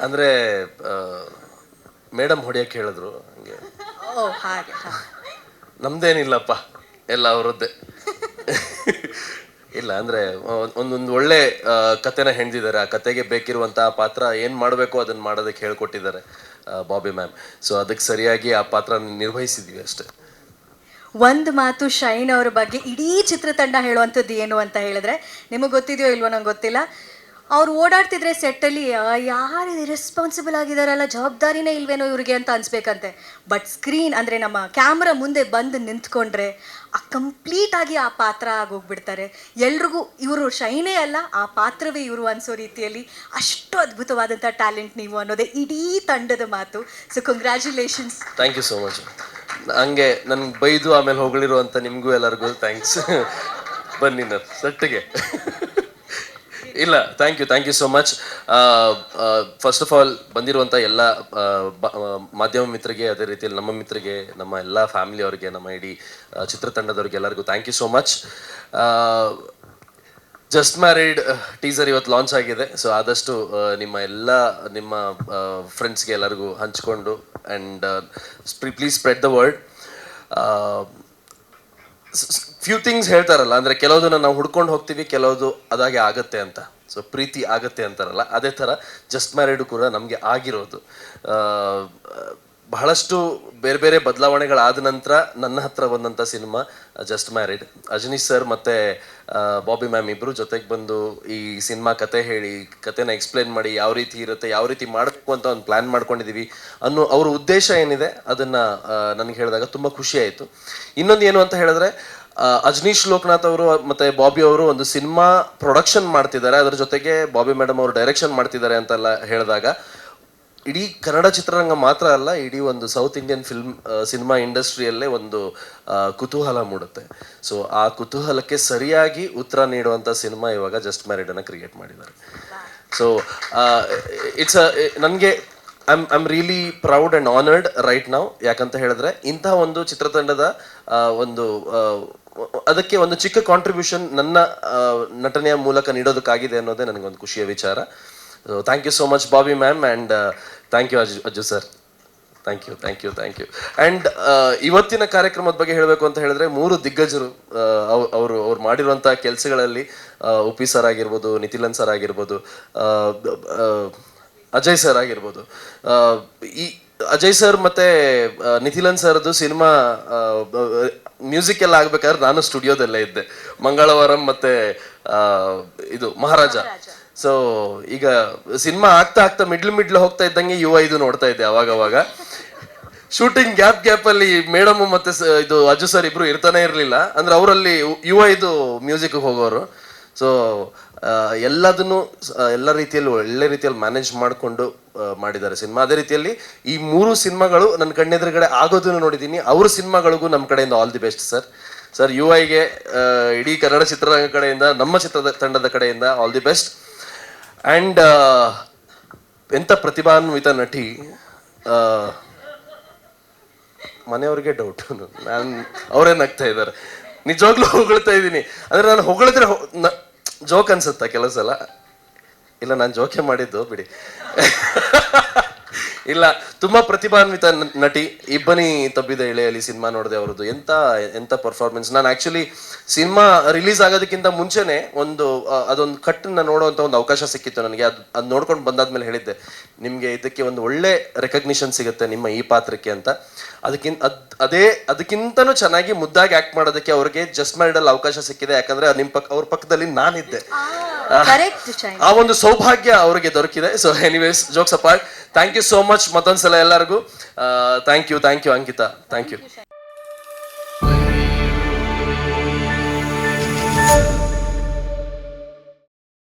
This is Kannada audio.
ಅಂದರೆ ಮೇಡಮ್ ಹೊಡಿಯೋಕ್ಕೆ ಹೇಳಿದ್ರು ಹಂಗೆ. ಓ ಹಾಗೆ. ನಮ್ದೇನಿಲ್ಲಪ್ಪ, ಎಲ್ಲ ಅವರದ್ದೇ. ಇಲ್ಲ ಅಂದರೆ ಒಂದೊಂದು ಒಳ್ಳೆ ಕತೆನ ಹೆಣ್ದಿದ್ದಾರೆ. ಆ ಕತೆಗೆ ಬೇಕಿರುವಂಥ ಪಾತ್ರ ಏನು ಮಾಡಬೇಕು ಅದನ್ನು ಮಾಡೋದಕ್ಕೆ ಹೇಳ್ಕೊಟ್ಟಿದ್ದಾರೆ ಬಾಬಿ ಮ್ಯಾಮ್. ಸೊ ಅದಕ್ಕೆ ಸರಿಯಾಗಿ ಆ ಪಾತ್ರ ನಿರ್ವಹಿಸಿದ್ವಿ ಅಷ್ಟೇ. ಒಂದು ಮಾತು ಶೈನ್ ಅವ್ರ ಬಗ್ಗೆ ಇಡೀ ಚಿತ್ರತಂಡ ಹೇಳುವಂಥದ್ದು ಏನು ಅಂತ ಹೇಳಿದ್ರೆ, ನಿಮಗೆ ಗೊತ್ತಿದೆಯೋ ಇಲ್ವೋ ನಂಗೆ ಗೊತ್ತಿಲ್ಲ, ಅವ್ರು ಓಡಾಡ್ತಿದ್ರೆ ಸೆಟ್ಟಲ್ಲಿ ಯಾರು ರೆಸ್ಪಾನ್ಸಿಬಲ್ ಆಗಿದಾರಲ್ಲ, ಜವಾಬ್ದಾರಿನೇ ಇಲ್ವೇನೋ ಇವ್ರಿಗೆ ಅಂತ ಅನ್ಸ್ಬೇಕಂತೆ. ಬಟ್ ಸ್ಕ್ರೀನ್ ಅಂದರೆ ನಮ್ಮ ಕ್ಯಾಮ್ರಾ ಮುಂದೆ ಬಂದು ನಿಂತ್ಕೊಂಡ್ರೆ ಕಂಪ್ಲೀಟಾಗಿ ಆ ಪಾತ್ರ ಆಗೋಗ್ಬಿಡ್ತಾರೆ. ಎಲ್ರಿಗೂ ಇವರು ಶೈನೇ ಅಲ್ಲ, ಆ ಪಾತ್ರವೇ ಇವರು ಅನಿಸೋ ರೀತಿಯಲ್ಲಿ ಅಷ್ಟು ಅದ್ಭುತವಾದಂಥ ಟ್ಯಾಲೆಂಟ್ ನೀವು ಅನ್ನೋದೇ ಇಡೀ ತಂಡದ ಮಾತು. So congratulations. Thank you so much. ಹಂಗೆ ನನ್ಗೆ ಬೈದು ಆಮೇಲೆ ಹೊಗಳಿರುವಂಥ ನಿಮಗೂ ಎಲ್ಲರಿಗೂ ಥ್ಯಾಂಕ್ಸ್. ಬನ್ನಿ ನಾನು ಸಟ್ಟಿಗೆ. ಇಲ್ಲ, thank you so much. First of all ಬಂದಿರುವಂಥ ಎಲ್ಲ ಮಾಧ್ಯಮ ಮಿತ್ರರಿಗೆ, ಅದೇ ರೀತಿಯಲ್ಲಿ ನಮ್ಮ ಮಿತ್ರರಿಗೆ, ನಮ್ಮ ಎಲ್ಲ ಫ್ಯಾಮಿಲಿಯವ್ರಿಗೆ, ನಮ್ಮ ಇಡೀ ಚಿತ್ರತಂಡದವ್ರಿಗೆ ಎಲ್ಲರಿಗೂ thank you so much. Just married teaser ಇವತ್ತು ಲಾಂಚ್ ಆಗಿದೆ. ಸೊ ಆದಷ್ಟು ನಿಮ್ಮ ಫ್ರೆಂಡ್ಸ್ಗೆ ಎಲ್ಲರಿಗೂ ಹಂಚ್ಕೊಂಡು and please spread the word. Few things ಹೇಳ್ತಾರಲ್ಲ, ಅಂದರೆ ಕೆಲವುದನ್ನು ನಾವು ಹುಡ್ಕೊಂಡು ಹೋಗ್ತೀವಿ, ಕೆಲವುದು ಅದಾಗೆ ಆಗತ್ತೆ ಅಂತ. ಸೊ ಪ್ರೀತಿ ಆಗತ್ತೆ ಅಂತಾರಲ್ಲ, ಅದೇ ಥರ ಜಸ್ಟ್ ಮ್ಯಾರಿಡು ಕೂಡ ನಮಗೆ ಆಗಿರೋದು. ಬಹಳಷ್ಟು ಬೇರೆ ಬೇರೆ ಬದಲಾವಣೆಗಳಾದ ನಂತರ ನನ್ನ ಹತ್ರ ಬಂದಂಥ cinema just married. Ajaneesh sir ಮತ್ತು ಬಾಬಿ ಮ್ಯಾಮ್ ಇಬ್ಬರು ಜೊತೆಗೆ ಬಂದು ಈ ಸಿನಿಮಾ ಕತೆ ಹೇಳಿ, ಕತೆನ ಎಕ್ಸ್ಪ್ಲೇನ್ ಮಾಡಿ, ಯಾವ ರೀತಿ ಇರುತ್ತೆ, ಯಾವ ರೀತಿ ಮಾಡಬೇಕು ಅಂತ ಒಂದು ಪ್ಲ್ಯಾನ್ ಮಾಡ್ಕೊಂಡಿದ್ದೀವಿ ಅನ್ನೋ ಅವ್ರ ಉದ್ದೇಶ ಏನಿದೆ ಅದನ್ನು ನನಗೆ ಹೇಳಿದಾಗ ತುಂಬ ಖುಷಿ ಆಯಿತು. ಇನ್ನೊಂದು ಏನು ಅಂತ ಹೇಳಿದ್ರೆ, ಅಜನೀಶ್ ಲೋಕನಾಥ್ ಅವರು ಮತ್ತು ಬಾಬಿ ಅವರು ಒಂದು ಸಿನಿಮಾ ಪ್ರೊಡಕ್ಷನ್ ಮಾಡ್ತಿದ್ದಾರೆ, ಅದರ ಜೊತೆಗೆ ಬಾಬಿ ಮೇಡಮ್ ಅವರು ಡೈರೆಕ್ಷನ್ ಮಾಡ್ತಿದ್ದಾರೆ ಅಂತೆಲ್ಲ ಹೇಳಿದಾಗ ಇಡೀ ಕನ್ನಡ ಚಿತ್ರರಂಗ ಮಾತ್ರ ಅಲ್ಲ, ಇಡೀ ಒಂದು ಸೌತ್ ಇಂಡಿಯನ್ ಸಿನಿಮಾ ಇಂಡಸ್ಟ್ರಿಯಲ್ಲೇ ಒಂದು ಕುತೂಹಲ ಮೂಡುತ್ತೆ. ಸೊ ಆ ಕುತೂಹಲಕ್ಕೆ ಸರಿಯಾಗಿ ಉತ್ತರ ನೀಡುವಂಥ ಸಿನಿಮಾ ಇವಾಗ ಜಸ್ಟ್ ಮ್ಯಾರಿಡನ್ನು ಕ್ರಿಯೇಟ್ ಮಾಡಿದ್ದಾರೆ. ಸೊ ನನಗೆ I'm really proud and honoured right now. ಯಾಕಂತ ಹೇಳಿದ್ರೆ ಇಂಥ ಒಂದು ಚಿತ್ರತಂಡದ ಒಂದು ಅದಕ್ಕೆ ಒಂದು ಚಿಕ್ಕ ಕಾಂಟ್ರಿಬ್ಯೂಷನ್ ನನ್ನ ನಟನೆಯ ಮೂಲಕ ನೀಡೋದಕ್ಕಾಗಿದೆ ಅನ್ನೋದೇ ನನಗೊಂದು ಖುಷಿಯ ವಿಚಾರ. Thank you so much Babi ma'am and thank you Ajju sir. Thank you. And ಇವತ್ತಿನ ಕಾರ್ಯಕ್ರಮದ ಬಗ್ಗೆ ಹೇಳಬೇಕು ಅಂತ ಹೇಳಿದ್ರೆ, 3 ದಿಗ್ಗಜರು ಅವರು ಮಾಡಿರುವಂಥ ಕೆಲಸಗಳಲ್ಲಿ ಉಪಿ ಸರ್ ಆಗಿರ್ಬೋದು, ನಿತಿಲನ್ ಸರ್ ಆಗಿರ್ಬೋದು, ಅಜಯ್ ಸರ್ ಆಗಿರ್ಬೋದು. ಈ ಅಜಯ್ ಸರ್ ಮತ್ತು ನಿತಿಲನ್ ಸರ್ದು ಸಿನಿಮಾ ಮ್ಯೂಸಿಕ್ ಎಲ್ಲ ಆಗ್ಬೇಕಾದ್ರೆ ನಾನು ಸ್ಟುಡಿಯೋದಲ್ಲೇ ಇದ್ದೆ, ಮಂಗಳವಾರಂ ಮತ್ತು ಇದು ಮಹಾರಾಜ. ಸೊ ಈಗ ಸಿನಿಮಾ ಆಗ್ತಾ ಮಿಡ್ಲ್ ಹೋಗ್ತಾ ಇದ್ದಂಗೆ ಇದು ನೋಡ್ತಾ ಇದ್ದೆ ಅವಾಗ. ಶೂಟಿಂಗ್ ಗ್ಯಾಪಲ್ಲಿ ಮೇಡಮ್ ಮತ್ತು ಇದು ಅಜ್ಜು ಸರ್ ಇಬ್ರು ಇರ್ತಾನೆ ಇರಲಿಲ್ಲ, ಅಂದ್ರೆ ಅವರಲ್ಲಿ ಇದು ಮ್ಯೂಸಿಕ್ ಹೋಗೋರು. ಸೊ ಎಲ್ಲದನ್ನು ಎಲ್ಲ ರೀತಿಯಲ್ಲಿ ಒಳ್ಳೆ ರೀತಿಯಲ್ಲಿ ಮ್ಯಾನೇಜ್ ಮಾಡಿಕೊಂಡು ಮಾಡಿದ್ದಾರೆ ಸಿನಿಮಾ. ಅದೇ ರೀತಿಯಲ್ಲಿ ಈ 3 ಸಿನಿಮಾಗಳು ನನ್ನ ಕಣ್ಣೆದುರುಗಡೆ ಆಗೋದನ್ನು ನೋಡಿದ್ದೀನಿ. ಅವ್ರ ಸಿನಿಮಾಗಳಿಗೂ ನಮ್ಮ ಕಡೆಯಿಂದ all the best sir. Sir ಗೆ ಇಡೀ ಕನ್ನಡ ಚಿತ್ರರಂಗ ಕಡೆಯಿಂದ, ನಮ್ಮ ಚಿತ್ರತಂಡದ ಕಡೆಯಿಂದ ಆಲ್ ದಿ ಬೆಸ್ಟ್. ಆ್ಯಂಡ್ ಎಂಥ ಪ್ರತಿಭಾನ್ವಿತ ನಟಿ. ಮನೆಯವ್ರಿಗೆ ಡೌಟು, ಅವರೇ ನಗ್ತಾ ಇದ್ದಾರೆ. ನಿಜವಾಗ್ಲೂ ಹೊಗಳ್ತಾ ಇದ್ದೀನಿ, ಅಂದರೆ ನಾನು ಹೊಗಳಿದ್ರೆ ಜೋಕ್ ಅನ್ಸುತ್ತಾ ಕೆಲವು ಸಲ? ಇಲ್ಲ, ನಾನು ಜೋಕೆ ಮಾಡಿದ್ದು ಬಿಡಿ. ಇಲ್ಲ, ತುಂಬಾ ಪ್ರತಿಭಾನ್ವಿತ ನಟಿ. ಇಬ್ಬನಿ ತಬ್ಬಿದ ಎಳೆಯಲ್ಲಿ ಸಿನಿಮಾ ನೋಡಿದೆ ಅವರದ್ದು. ಎಂತ ಪರ್ಫಾರ್ಮೆನ್ಸ್. ನಾನು ಆಕ್ಚುಲಿ ಸಿನಿಮಾ ರಿಲೀಸ್ ಆಗೋದಕ್ಕಿಂತ ಮುಂಚೆನೆ ಅದೊಂದು ಕಟ್ಟನ್ನ ನೋಡುವಂತ ಒಂದು ಅವಕಾಶ ಸಿಕ್ಕಿತ್ತು ನನಗೆ. ಅದು ನೋಡ್ಕೊಂಡು ಬಂದಾದ್ಮೇಲೆ ಹೇಳಿದ್ದೆ, ನಿಮ್ಗೆ ಇದಕ್ಕೆ ಒಂದು ಒಳ್ಳೆ ರೆಕಗ್ನಿಷನ್ ಸಿಗುತ್ತೆ ನಿಮ್ಮ ಈ ಪಾತ್ರಕ್ಕೆ ಅಂತ. ಅದಕ್ಕಿಂತನೂ ಚೆನ್ನಾಗಿ ಮುದ್ದಾಗಿ ಆಕ್ಟ್ ಮಾಡೋದಕ್ಕೆ ಅವ್ರಿಗೆ ಜಸ್ಟ್ ಮ್ಯಾರಿಡಲ್ಲಿ ಅವಕಾಶ ಸಿಕ್ಕಿದೆ. ಯಾಕಂದ್ರೆ ಅವ್ರ ಪಕ್ಕದಲ್ಲಿ ನಾನಿದ್ದೆ. ಆ ಒಂದು ಸೌಭಾಗ್ಯ ಅವರಿಗೆ ದೊರಕಿದೆ. So anyways, jokes apart, thank you so much ಮತ್ತೊಂದ್ಸಲ ಎಲ್ಲರಿಗೂ. Thank you Ankita, thank you.